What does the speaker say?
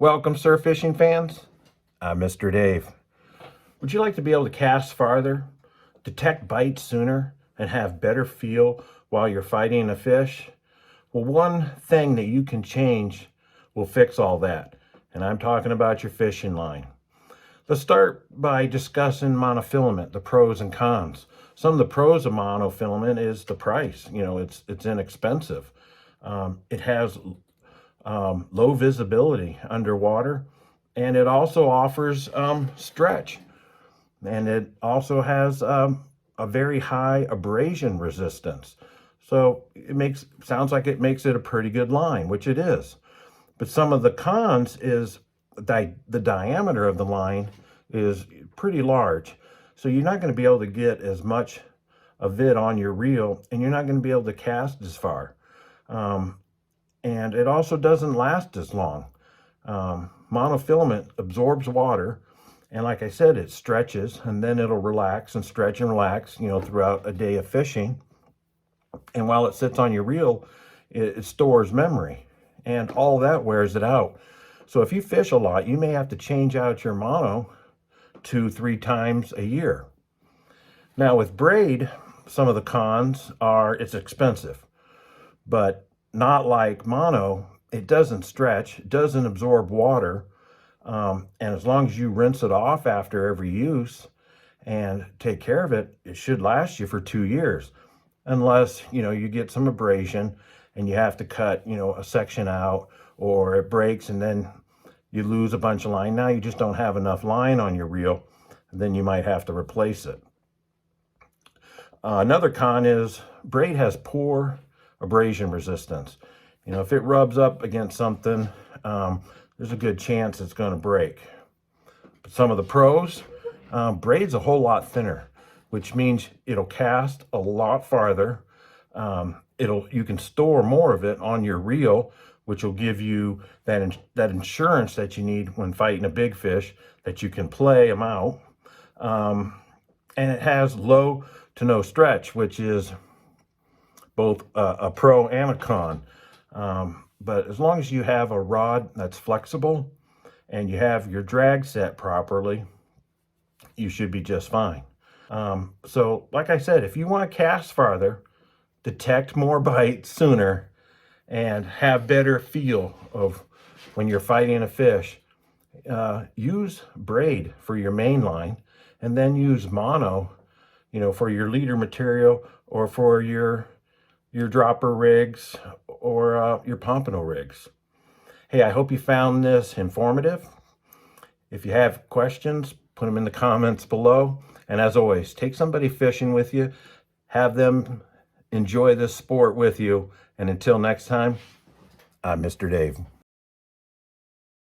Welcome, surf fishing fans. I'm Mr. Dave. Would you like to be able to cast farther, detect bites sooner, and have better feel while you're fighting a fish? Well, one thing that you can change will fix all that, and I'm talking about your fishing line. Let's start by discussing monofilament, the pros and cons. Some of the pros of monofilament is the price. It's inexpensive. It has low visibility underwater, and it also offers stretch, and it also has a very high abrasion resistance. So sounds like it makes it a pretty good line, which it is. But some of the cons is the diameter of the line is pretty large, so you're not going to be able to get as much of it on your reel, and you're not going to be able to cast as far. And it also doesn't last as long. Monofilament absorbs water, and like I said, it stretches, and then it'll relax and stretch and relax, throughout a day of fishing. And while it sits on your reel, it stores memory, and all that wears it out. So if you fish a lot, you may have to change out your mono 2-3 times a year. Now with braid, some of the cons are it's expensive, but not like mono. It doesn't stretch, it doesn't absorb water, and as long as you rinse it off after every use and take care of it, it should last you for 2 years, unless you get some abrasion and you have to cut a section out, or it breaks and then you lose a bunch of line. Now you just don't have enough line on your reel, and then you might have to replace it. Another con is braid has poor abrasion resistance. If it rubs up against something, there's a good chance it's going to break. But some of the pros, braid's a whole lot thinner, which means it'll cast a lot farther. You can store more of it on your reel, which will give you that insurance that you need when fighting a big fish, that you can play them out. And it has low to no stretch, which is both a pro and a con. But as long as you have a rod that's flexible and you have your drag set properly, you should be just fine. So like I said, if you want to cast farther, detect more bites sooner, and have better feel of when you're fighting a fish, use braid for your main line, and then use mono, for your leader material, or for your dropper rigs, or your pompano rigs. Hey, I hope you found this informative. If you have questions, put them in the comments below. And as always, take somebody fishing with you, have them enjoy this sport with you. And until next time, I'm Mr. Dave.